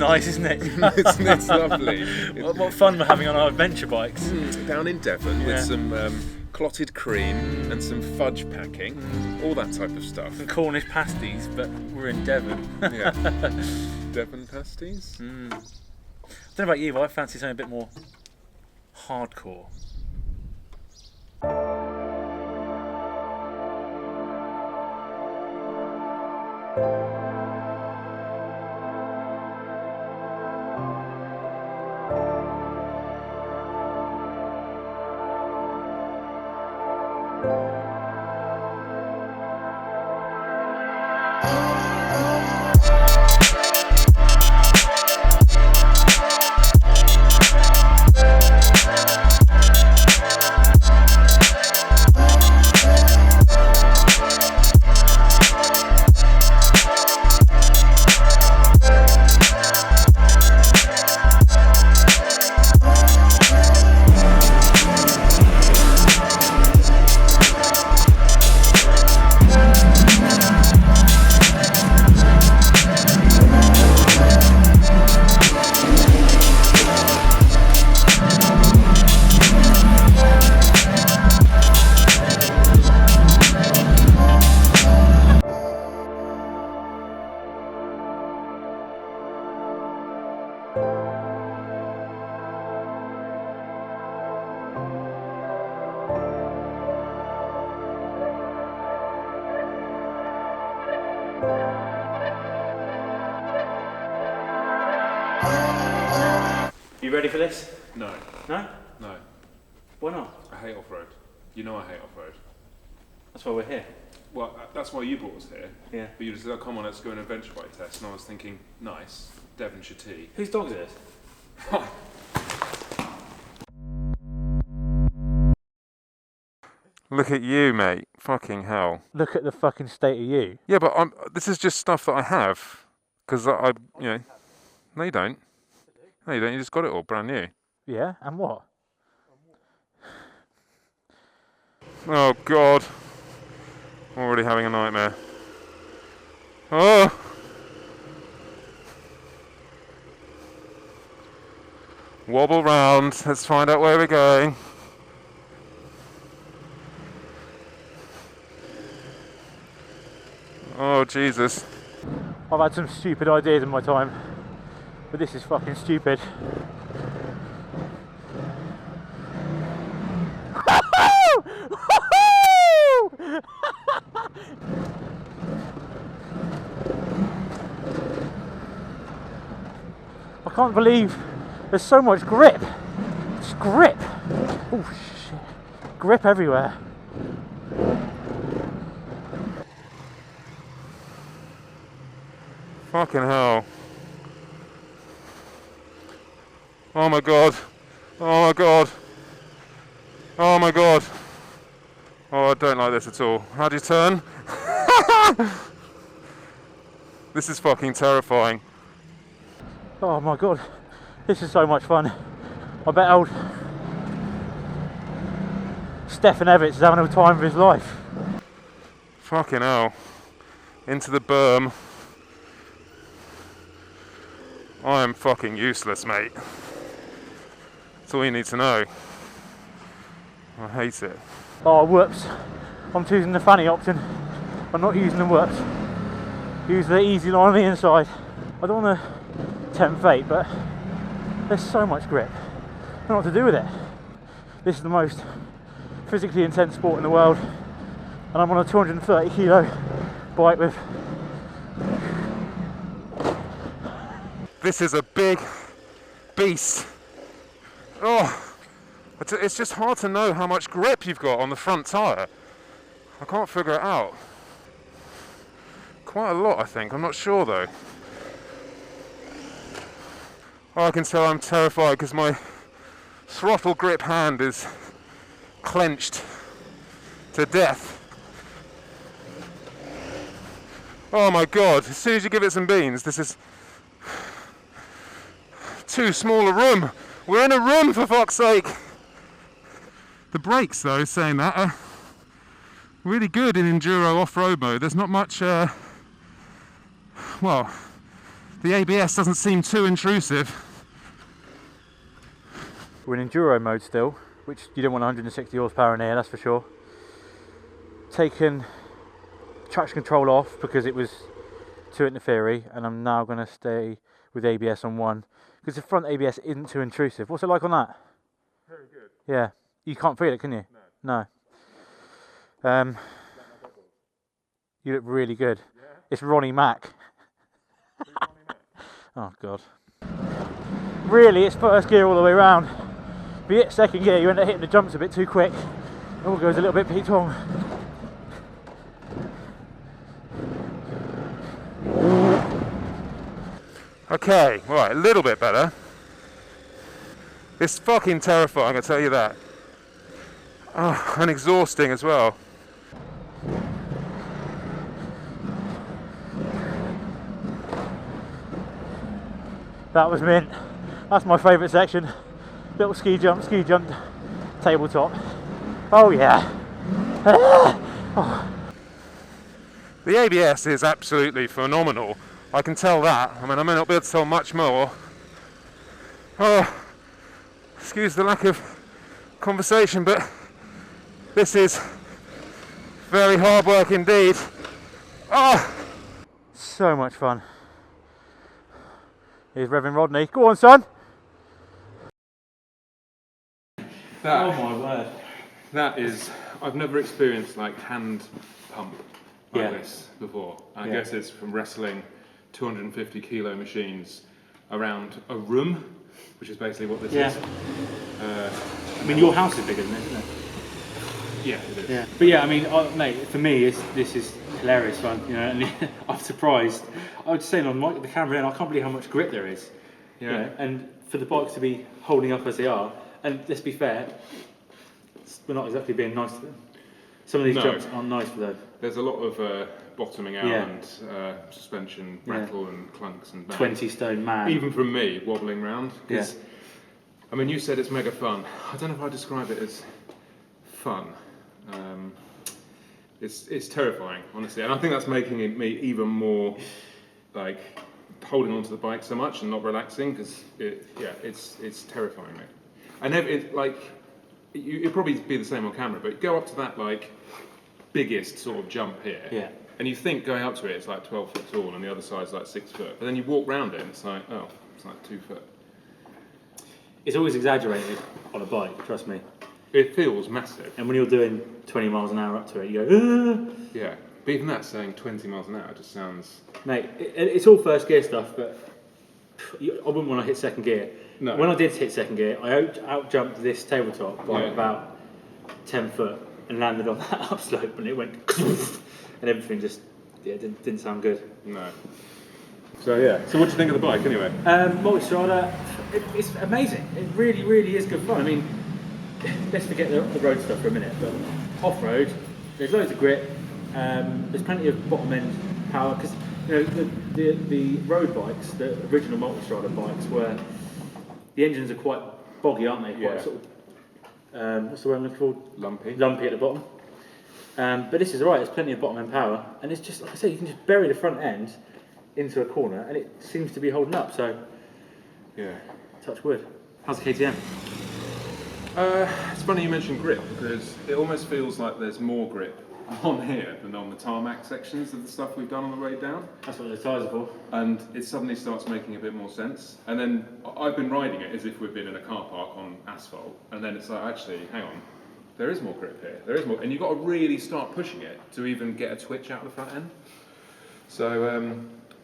nice, isn't it? it's lovely. What fun we're having on our adventure bikes. Down in Devon with some clotted cream and some fudge packing, all that type of stuff. Some Cornish pasties, but we're in Devon. Yeah. Devon pasties? I don't know about you, but I fancy something a bit more hardcore. You ready for this? No. No? No. Why not? I hate off-road. You know I hate off-road. That's why we're here. Well, that's why you brought us here. Yeah. But you just said, oh, come on, let's go on an adventure bike test. And I was thinking, nice, Devonshire tea. Whose dog is this? Look at you, mate. Fucking hell. Look at the fucking state of you. Yeah, but this is just stuff that I have. Because I, you know... No, you don't. No, you don't. You just got it all brand new. Yeah, and what? Oh, God. I'm already having a nightmare. Oh! Wobble round. Let's find out where we're going. Oh, Jesus. I've had some stupid ideas in my time, but this is fucking stupid. I can't believe there's so much grip. It's grip. Oh shit. Grip everywhere. Fucking hell. Oh my God. Oh my God. Oh my God. Oh, I don't like this at all. How do you turn? This is fucking terrifying. Oh my God. This is so much fun. I bet old Stefan Evans is having a time of his life. Fucking hell. Into the berm. I am fucking useless, mate. That's all you need to know. I hate it. Oh, whoops. I'm choosing the funny option. I'm not using the whoops. Use the easy line on the inside. I don't want to tempt fate, but there's so much grip. I don't know what to do with it. This is the most physically intense sport in the world, and I'm on a 230 kilo bike with... This is a big beast. Oh, it's just hard to know how much grip you've got on the front tyre. I can't figure it out. Quite a lot, I think. I'm not sure though. Oh, I can tell I'm terrified because my throttle grip hand is clenched to death. Oh my God, as soon as you give it some beans, this is too small a room. We're in a room, for fuck's sake. The brakes, though, saying that, are really good in enduro off-road mode. There's not much, well, the ABS doesn't seem too intrusive. We're in enduro mode still, which you don't want 160 horsepower in here, that's for sure. Taken traction control off because it was too interfering, and I'm now going to stay with ABS on 1 because the front ABS isn't too intrusive. What's it like on that? Very good. Yeah, you can't feel it, can you? No. You look really good. Yeah. It's Ronnie Mac. Oh god. Really, it's first gear all the way around. If you hit second gear, you end up hitting the jumps a bit too quick. It all goes a little bit pitong. Okay, right, a little bit better. It's fucking terrifying, I tell you that. Oh, and exhausting as well. That was mint. That's my favourite section. Little ski jump, tabletop. Oh yeah. Oh. The ABS is absolutely phenomenal. I can tell that. I mean, I may not be able to tell much more. Oh, excuse the lack of conversation, but this is very hard work indeed. Oh. So much fun. Here's Reverend Rodney. Go on, son. That, oh my word. That is, I've never experienced like hand pump like this before. I guess it's from wrestling 250 kilo machines around a room, which is basically what this is. I mean, your house is bigger than this, isn't it? Yeah, it is. Yeah. But yeah, I mean, mate, for me, this is hilarious fun. You know, and I'm surprised. I was saying on the camera, and I can't believe how much grip there is. Yeah. You know, and for the bikes to be holding up as they are, and let's be fair, we're not exactly being nice to them. Some of these jumps aren't nice for those. There's a lot of bottoming out and suspension rattle and clunks and bangs. 20-stone man. Even from me, wobbling round. Yeah. I mean, you said it's mega fun. I don't know if I describe it as fun. It's terrifying, honestly, and I think that's making me even more like holding onto the bike so much and not relaxing because it's terrifying me. I never it'd probably be the same on camera, but go up to that like biggest sort of jump here, and you think going up to it it's like 12 foot tall and the other side's like 6 foot, but then you walk round it and it's like it's like 2 foot. It's always exaggerated on a bike, trust me. It feels massive. And when you're doing 20 miles an hour up to it, you go, yeah. But even that, saying 20 miles an hour just sounds... Mate, it's all first gear stuff, but I wouldn't want to hit second gear. No. When I did hit second gear, I out-jumped this tabletop by about 10 foot and landed on that upslope, and it went and everything just didn't sound good. No. So yeah. So what do you think of the bike anyway? Multistrada, it's amazing. It really, really is good fun. I mean, let's forget the road stuff for a minute, but off-road, there's loads of grip. There's plenty of bottom end power because you know the road bikes, the original Multistrada bikes, where the engines are quite boggy, aren't they? Quite sort of what's the word I'm looking for? Lumpy at the bottom. But this is alright. There's plenty of bottom end power, and it's just like I say, you can just bury the front end into a corner, and it seems to be holding up. So yeah, touch wood. How's the KTM? It's funny you mentioned grip because it almost feels like there's more grip on here than on the tarmac sections of the stuff we've done on the way down. That's what the tyres are for. And it suddenly starts making a bit more sense. And then I've been riding it as if we've been in a car park on asphalt. And then it's like, actually, hang on, there is more grip here. There is more, and you've got to really start pushing it to even get a twitch out of the front end. So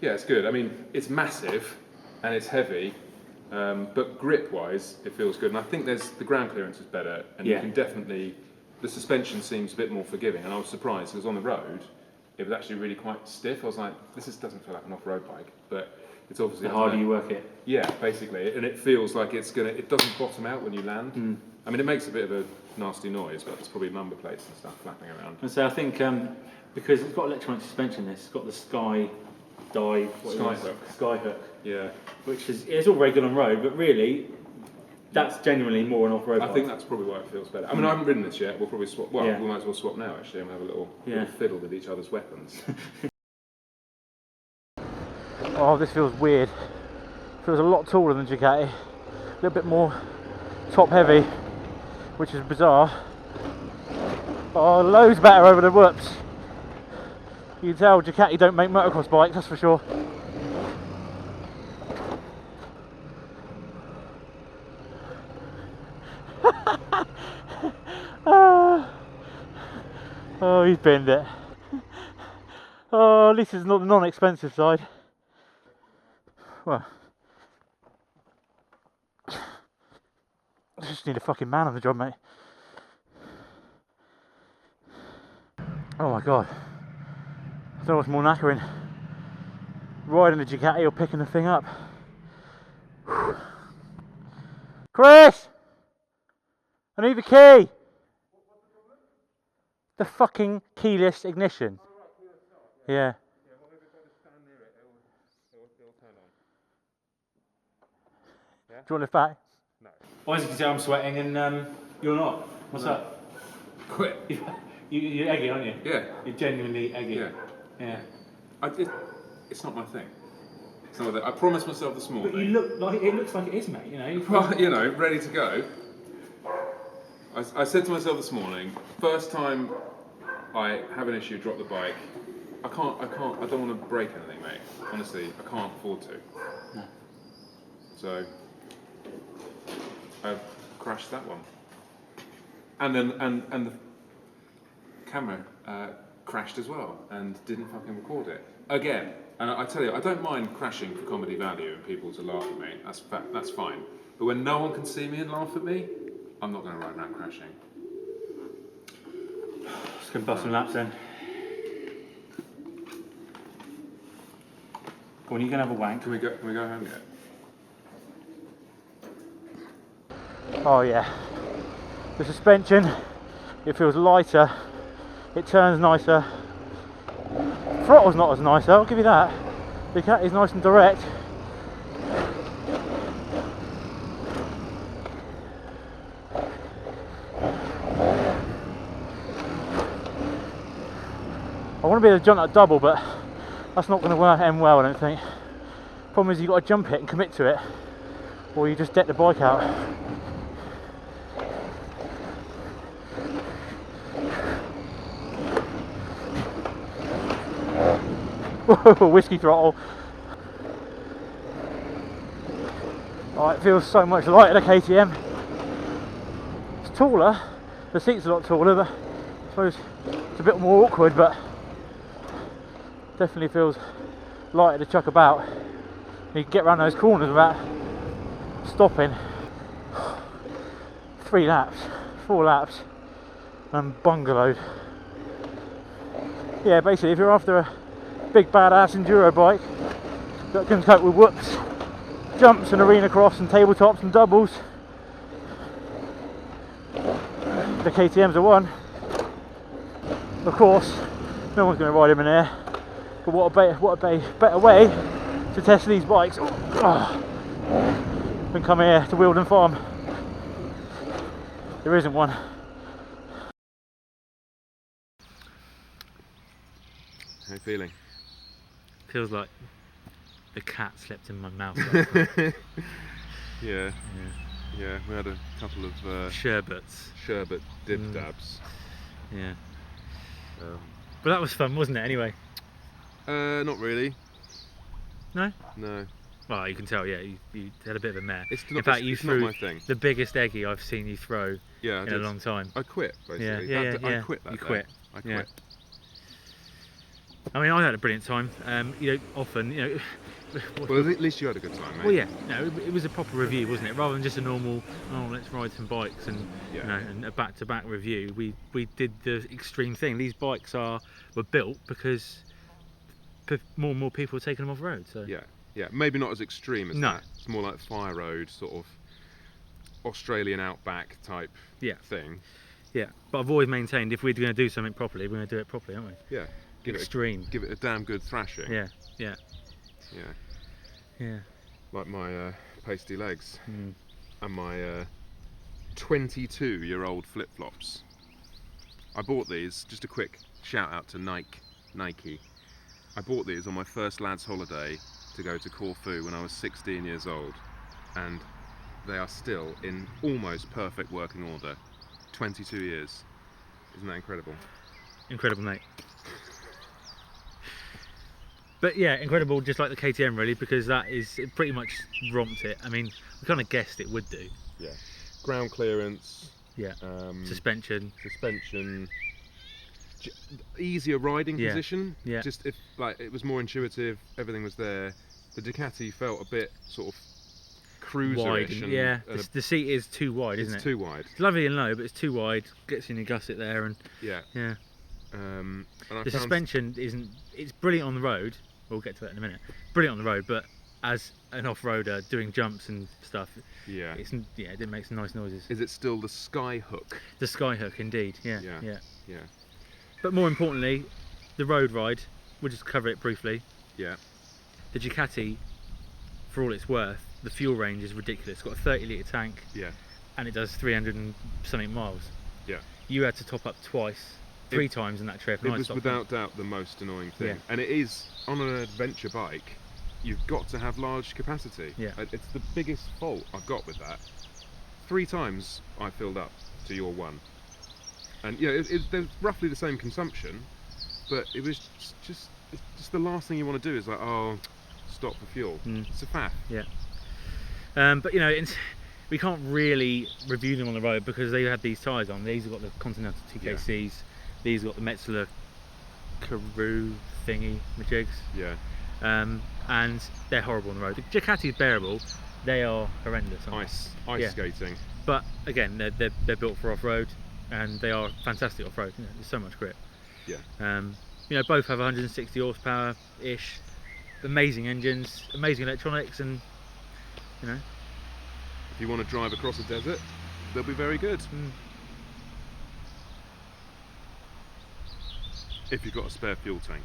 yeah, it's good. I mean, it's massive and it's heavy. But grip-wise, it feels good, and I think the ground clearance is better, and you can definitely, the suspension seems a bit more forgiving, and I was surprised because on the road, it was actually really quite stiff. I was like, this doesn't feel like an off-road bike, but it's obviously the harder you work it. Yeah, basically, and it feels like it doesn't bottom out when you land. I mean, it makes a bit of a nasty noise, but it's probably number plates and stuff flapping around. And so I think because it's got electronic suspension, it's got the Sky hook. Yeah. Which is all very good on road, but really, that's genuinely more an off-road bike. I think that's probably why it feels better. I mean, I haven't ridden this yet. We'll probably swap. Well, we might as well swap now, actually, and have a little fiddle with each other's weapons. Oh, this feels weird. Feels a lot taller than Ducati. A little bit more top heavy, which is bizarre. Oh, loads better over the whoops. You can tell Ducati don't make motocross bikes, that's for sure. Oh, he's binned it. Oh, at least it's not the non-expensive side. Well, I just need a fucking man on the job, mate. Oh my god. I don't know what's more knackering. Riding the Ducati or picking the thing up. Whew. Chris! I need the key! The fucking keyless ignition. Yeah. Do you want lift back? No. Well, as you can tell, I'm sweating and you're not. What's up? Quit. You're eggy, aren't you? Yeah. You're genuinely eggy. Yeah. Yeah. It's not my thing. It's not my thing. I promised myself this morning. But you look like it looks like it is, mate. You know. Well, you know, ready to go. I said to myself this morning, first time I have an issue, drop the bike. I don't want to break anything, mate. Honestly, I can't afford to. No. So I've crashed that one. And then and the camera crashed as well and didn't fucking record it again. And I tell you, I don't mind crashing for comedy value and people to laugh at me. That's fine. But when no one can see me and laugh at me, I'm not going to ride around crashing. Just gonna bust some laps then. Go on, you can have a wank. Can we go home yet? Oh yeah. The suspension, it feels lighter. It turns nicer. Throttle's not as nice though, I'll give you that. The Ducati's nice and direct. I want to be able to jump that double, but that's not going to end well, I don't think. Problem is you've got to jump it and commit to it, or you just deck the bike out. Whiskey throttle. Oh, it feels so much lighter, the KTM. It's taller, the seat's a lot taller, but I suppose it's a bit more awkward, but definitely feels lighter to chuck about. You can get around those corners without stopping. 3 laps, 4 laps, and bungalowed. Yeah, basically, if you're after a big badass enduro bike that can cope with whoops, jumps and arena cross and tabletops and doubles, the KTM's the one. Of course, no one's going to ride him in there, but what a better way to test these bikes than come here to Wealdon Farm. There isn't one. How you feeling? Feels like the cat slept in my mouth. Yeah, we had a couple of sherbet dib dabs. Yeah. But that was fun, wasn't it, anyway? Not really. No? No. Well, you can tell, yeah, you had a bit of a mare. In fact, you threw not my thing. The biggest eggy I've seen you throw in a long time. I quit, basically. Yeah. I quit that You day. quit. I quit. Yeah. I mean, I had a brilliant time. Often, Well, at least you had a good time, mate. Well, yeah, no, it was a proper review, wasn't it? Rather than just a normal, let's ride some bikes and and a back-to-back review. We did the extreme thing. These bikes were built because more and more people are taking them off road. So yeah, maybe not as extreme as that. It's more like fire road, sort of Australian outback type thing. Yeah, but I've always maintained if we're going to do something properly, we're going to do it properly, aren't we? Yeah. Give it a damn good thrashing. Yeah. Like my pasty legs and my 22-year-old flip-flops. I bought these, just a quick shout out to Nike. I bought these on my first lads holiday to go to Corfu when I was 16 years old, and they are still in almost perfect working order. 22 years. Isn't that incredible? Incredible, mate. But yeah, incredible, just like the KTM really, because it pretty much romped it. I mean, we kind of guessed it would do. Yeah. Ground clearance. Yeah. Suspension. Easier riding Yeah. position. Yeah. Just if like it was more intuitive, everything was there. The Ducati felt a bit sort of Wide. cruiserish. Yeah. The seat is too wide, isn't it? It's too wide. It's lovely and low, but it's too wide. Gets you in your gusset there, and Yeah. yeah. And I The found suspension isn't. It's brilliant on the road. We'll get to that in a minute. Brilliant on the road, but as an off-roader doing jumps and stuff, Yeah. it did make some nice noises. Is it still the Skyhook? The Skyhook, indeed. Yeah. Yeah. Yeah. Yeah. But more importantly, the road ride. We'll just cover it briefly. Yeah. The Ducati, for all it's worth, the fuel range is ridiculous. It's got a 30-litre tank, Yeah. and it does 300 and something miles. Yeah. You had to top up three times in that trip. It and I was stopped without doubt the most annoying thing. Yeah. And it is, on an adventure bike, you've got to have large capacity. Yeah. It's the biggest fault I've got with that. 3 times I filled up to your one. And yeah, there's roughly the same consumption, but it was just the last thing you want to do is like, oh, stop for fuel. It's a faff. Yeah. But you know, we can't really review them on the road because they had these tyres on. These have got the Continental TKCs. These have got the Metzeler Karoo thingy, majigs. Yeah. And they're horrible on the road. The Ducati's bearable. They are horrendous. Ice Yeah. skating. But again, they're built for off-road, and they are fantastic off-road. You know, there's so much grip. Yeah. You know, both have 160 horsepower ish. Amazing engines, amazing electronics, and you know. If you want to drive across a desert, they'll be very good. If you've got a spare fuel tank.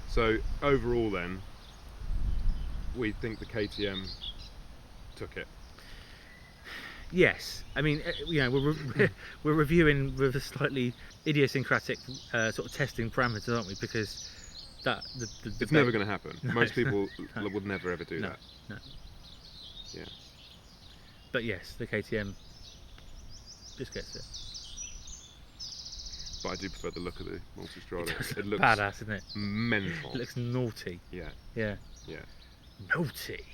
So overall then, we think the KTM took it. Yes, I mean, you know, we're reviewing with a slightly idiosyncratic sort of testing parameters, aren't we? Because It's never going to happen. No, Most no, people no. would never ever do No, that. no. Yeah. But yes, the KTM just gets it. But I do prefer the look of the Multistrada. It does It look looks badass, isn't it? mental. It looks naughty. Yeah. Yeah. Yeah. Naughty.